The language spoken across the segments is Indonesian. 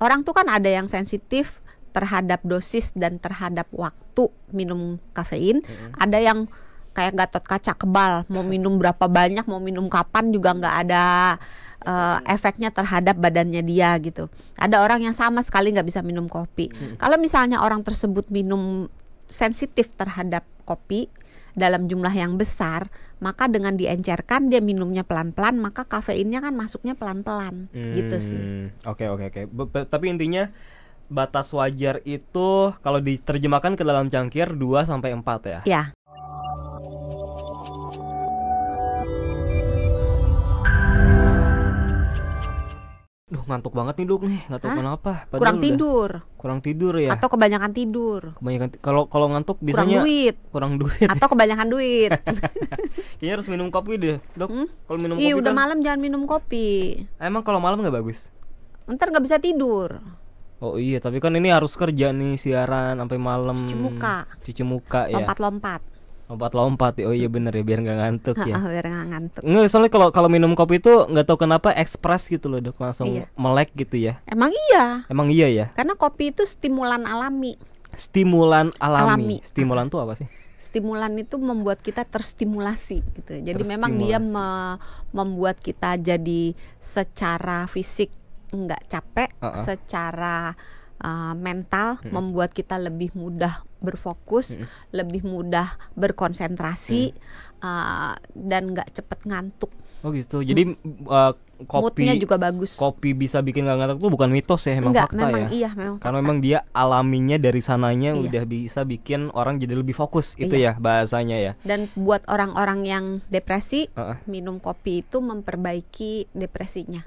orang tuh kan ada yang sensitif terhadap dosis dan terhadap waktu minum kafein. Ada yang kayak Gatot Kaca, kebal, mau minum berapa banyak, mau minum kapan juga nggak ada efeknya terhadap badannya dia gitu. Ada orang yang sama sekali nggak bisa minum kopi. Kalau misalnya orang tersebut minum sensitif terhadap kopi dalam jumlah yang besar, maka dengan diencerkan dia minumnya pelan-pelan, maka kafeinnya kan masuknya pelan-pelan gitu sih. Oke. Tapi intinya batas wajar itu kalau diterjemahkan ke dalam cangkir 2-4 ya? Ya. Duh, ngantuk banget nih Dok nih, nggak tahu kenapa. Kurang tidur ya? Atau kebanyakan tidur? Kalau ngantuk biasanya kurang duit atau kebanyakan duit. Kayaknya harus minum kopi deh Dok. Kalau minum kopi udah kan malam jangan minum kopi. Emang kalau malam nggak bagus? Ntar nggak bisa tidur. Oh iya, tapi kan ini harus kerja nih, siaran sampai malam. Cuci muka ya. Lompat-lompat ya. Oh iya bener ya, biar nggak ngantuk ya. Biar nggak ngantuk. Nggak, soalnya kalau minum kopi itu nggak tahu kenapa ekspres gitu loh Dok, langsung melek gitu ya. Emang iya ya. Karena kopi itu stimulan alami. Stimulan tuh apa sih? Stimulan itu membuat kita terstimulasi gitu. Jadi memang dia membuat kita jadi secara fisik nggak capek, secara mental membuat kita lebih mudah berfokus, lebih mudah berkonsentrasi, dan nggak cepet ngantuk. Oh gitu. Jadi moodnya juga bagus. Kopi bisa bikin nggak ngantuk tuh bukan mitos ya, emang fakta memang, ya. Iya, memang karena memang dia alaminya dari sananya udah bisa bikin orang jadi lebih fokus itu ya bahasanya ya. Dan buat orang-orang yang depresi, minum kopi itu memperbaiki depresinya.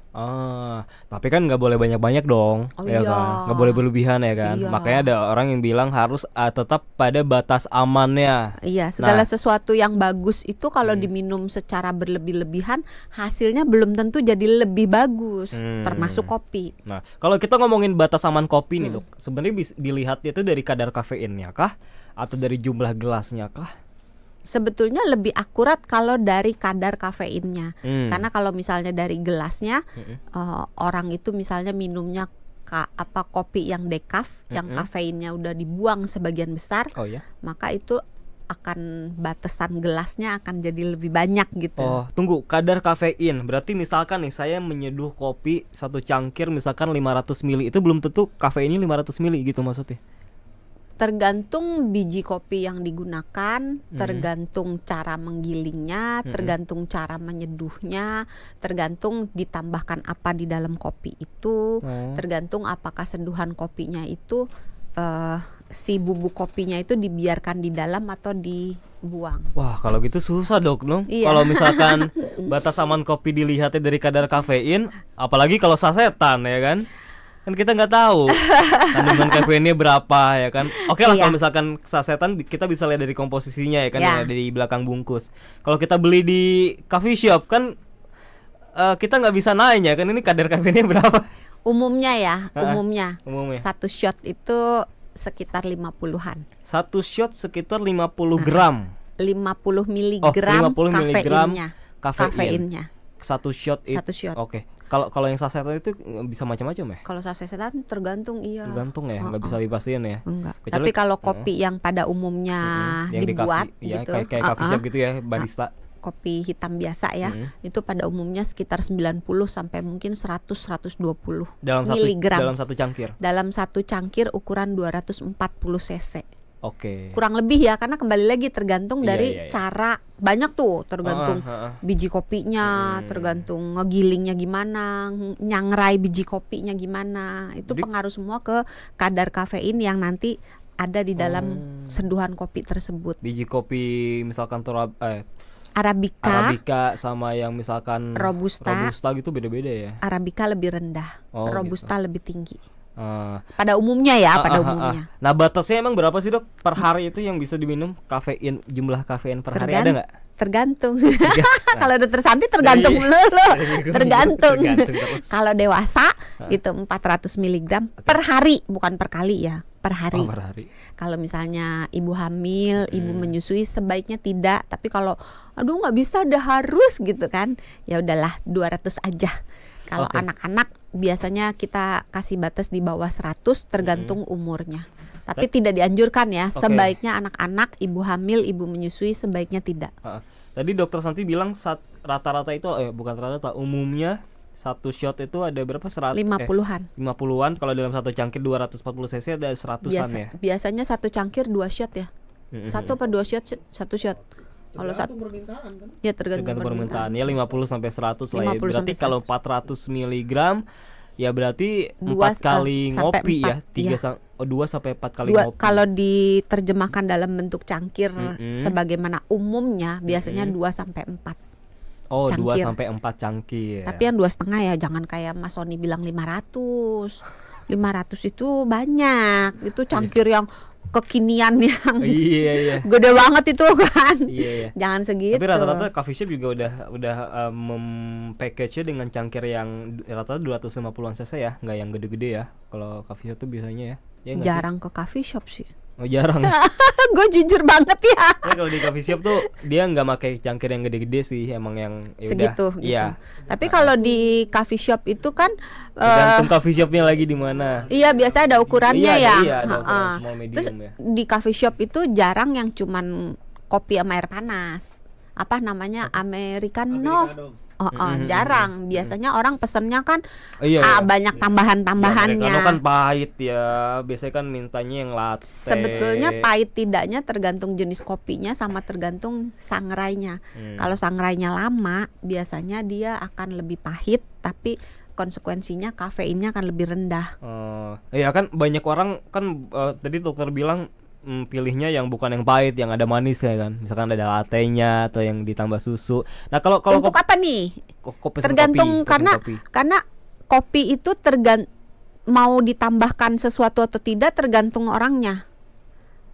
Tapi kan nggak boleh banyak-banyak dong, ya kan? Nggak boleh berlebihan ya kan. Makanya ada orang yang bilang harus tetap pada batas amannya. Iya, segala sesuatu yang bagus itu kalau diminum secara berlebih-lebihan, hasilnya belum tentu jadi lebih bagus, termasuk kopi. Nah, kalau kita ngomongin batas aman kopi nih Dok, sebenarnya bisa dilihatnya itu dari kadar kafeinnya kah, atau dari jumlah gelasnya kah? Sebetulnya lebih akurat kalau dari kadar kafeinnya, karena kalau misalnya dari gelasnya, orang itu misalnya minumnya kopi yang decaf, yang kafeinnya udah dibuang sebagian besar, maka itu akan batasan gelasnya akan jadi lebih banyak gitu. Oh, tunggu, kadar kafein. Berarti misalkan nih saya menyeduh kopi satu cangkir misalkan 500 ml, itu belum tentu kafeinnya 500 ml gitu maksudnya. Tergantung biji kopi yang digunakan, tergantung cara menggilingnya, tergantung cara menyeduhnya, tergantung ditambahkan apa di dalam kopi itu, tergantung apakah senduhan kopinya itu si bubuk kopinya itu dibiarkan di dalam atau dibuang. Wah, kalau gitu susah Dok dong. Kalau misalkan batas aman kopi dilihatnya dari kadar kafein, apalagi kalau sasetan ya kan? Kan kita nggak tahu kandungan kafeinnya berapa ya kan. Oke lah, kalau misalkan sasetan kita bisa lihat dari komposisinya ya kan, yang ada di belakang bungkus. Kalau kita beli di coffee shop kan kita nggak bisa nanya kan ini kadar kafeinnya berapa. Umumnya satu shot itu sekitar 50-an. Satu shot sekitar 50 gram. 50 miligram kafeinnya. Satu shot. Oke. Kalau yang sasetan itu bisa macam-macam ya? Kalau sasetan tergantung Tergantung ya, nggak bisa dipastiin ya. Enggak. Tapi kalau kopi yang pada umumnya dibuat gitu, ya, kayak coffee shop gitu ya, barista. Kopi hitam biasa ya, itu pada umumnya sekitar 90 sampai mungkin 100-120 miligram dalam satu cangkir. Dalam satu cangkir ukuran 240 cc. Oke. Kurang lebih ya, karena kembali lagi tergantung dari cara, banyak tuh, tergantung biji kopinya, tergantung ngegilingnya gimana, nyangrai biji kopinya gimana. Itu pengaruh semua ke kadar kafein yang nanti ada di dalam senduhan kopi tersebut. Biji kopi misalkan Arabica sama yang misalkan Robusta gitu beda-beda ya. Arabica lebih rendah, Robusta gitu. lebih tinggi. Pada umumnya ya, umumnya. Nah, batasnya emang berapa sih Dok per hari itu yang bisa diminum kafein, jumlah kafein per hari ada nggak? Tergantung. Kalau dokter Santi tergantung tergantung. Kalau dewasa itu 400 mg per hari, bukan per kali ya, per hari. Kalau misalnya ibu hamil, ibu menyusui sebaiknya tidak, tapi kalau aduh nggak bisa, udah harus gitu kan, ya udahlah 200 aja. Kalau anak-anak biasanya kita kasih batas di bawah 100 tergantung umurnya. Tapi tidak dianjurkan ya. Sebaiknya anak-anak, ibu hamil, ibu menyusui sebaiknya tidak. Tadi dokter Santi bilang rata-rata itu bukan rata-rata, umumnya satu shot itu ada berapa? 50-an. 50-an. Kalau dalam satu cangkir 240 cc ada 100-an ya. Biasanya satu cangkir 2 shot ya. Satu apa 2 shot? Satu shot. Kalau satu permintaan kan? Ya tergantung permintaan. Ya 50 sampai 100 lah ya. Berarti kalau 400 mg ya berarti 4 kali ngopi 4, ya. 2 sampai 4 kali ngopi. Kalau diterjemahkan dalam bentuk cangkir sebagaimana umumnya biasanya 2 sampai 4. Oh, cangkir. 2 sampai 4 cangkir. Tapi yang 2,5 ya, jangan kayak Mas Sony bilang 500. 500 itu banyak. Itu cangkir yang kekinian yang gede banget itu kan. Jangan segitu. Tapi rata-rata coffee shop juga udah package-nya dengan cangkir yang rata-rata 250-an cc ya, nggak yang gede-gede ya. Kalau coffee shop tuh biasanya ya jarang sih? Ke coffee shop sih. Oh jarang. Gue jujur banget ya. Kalau di coffee shop tuh dia nggak pakai cangkir yang gede-gede sih, emang yang segitu. Gitu. Tapi kalau di coffee shop itu kan tergantung coffee shopnya lagi di mana. Iya, biasa ada ukurannya ya. Iya, ada ukuran small medium. Terus ya. Di coffee shop itu jarang yang cuman kopi sama air panas. Apa namanya? Americano. Jarang. Biasanya orang pesennya kan banyak tambahan-tambahannya. Americano kan pahit ya. Biasanya kan mintanya yang latte. Sebetulnya pahit tidaknya tergantung jenis kopinya sama tergantung sangrainya. Kalau sangrainya lama, biasanya dia akan lebih pahit, tapi konsekuensinya kafeinnya akan lebih rendah. Iya kan banyak orang kan tadi dokter bilang pilihnya yang bukan yang pahit, yang ada manis kayak kan. Misalkan ada latte-nya atau yang ditambah susu. Nah, kalau untuk apa nih? Tergantung karena kopi itu mau ditambahkan sesuatu atau tidak tergantung orangnya.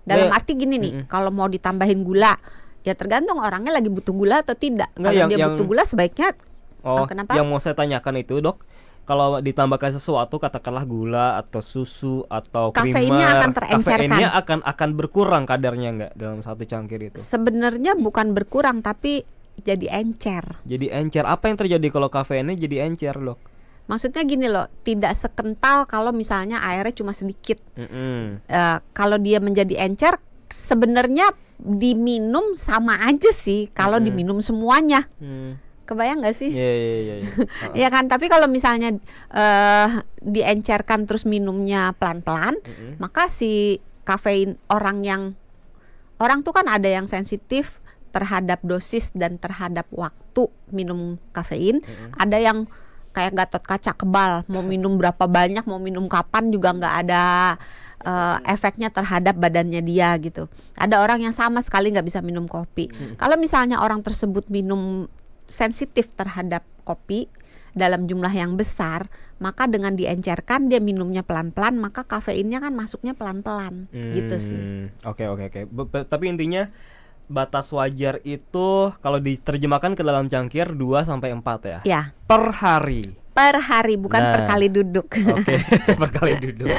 Dalam arti gini nih, kalau mau ditambahin gula, ya tergantung orangnya lagi butuh gula atau tidak. Kalau dia butuh gula sebaiknya kenapa? Yang mau saya tanyakan itu, Dok, kalau ditambahkan sesuatu katakanlah gula atau susu atau kafeinnya akan terencerkan. Kafeinnya akan berkurang kadarnya nggak dalam satu cangkir itu? Sebenarnya bukan berkurang tapi jadi encer. Jadi encer. Apa yang terjadi kalau kafeinnya jadi encer, Dok? Maksudnya gini loh, tidak sekental kalau misalnya airnya cuma sedikit. Kalau dia menjadi encer, sebenarnya diminum sama aja sih kalau diminum semuanya. Kebayang gak sih? Iya. Ya kan, tapi kalau misalnya diencerkan terus minumnya pelan-pelan, maka si kafein orang tuh kan ada yang sensitif terhadap dosis dan terhadap waktu minum kafein, ada yang kayak Gatot Kaca kebal, mau minum berapa banyak, mau minum kapan juga nggak ada efeknya terhadap badannya dia gitu. Ada orang yang sama sekali nggak bisa minum kopi. Kalau misalnya orang tersebut minum sensitif terhadap kopi dalam jumlah yang besar, maka dengan diencerkan dia minumnya pelan-pelan, maka kafeinnya kan masuknya pelan-pelan gitu sih. Oke. Tapi intinya batas wajar itu kalau diterjemahkan ke dalam cangkir 2 sampai 4 ya? Ya. Per hari. Per hari, bukan per kali duduk. Oke, per kali duduk.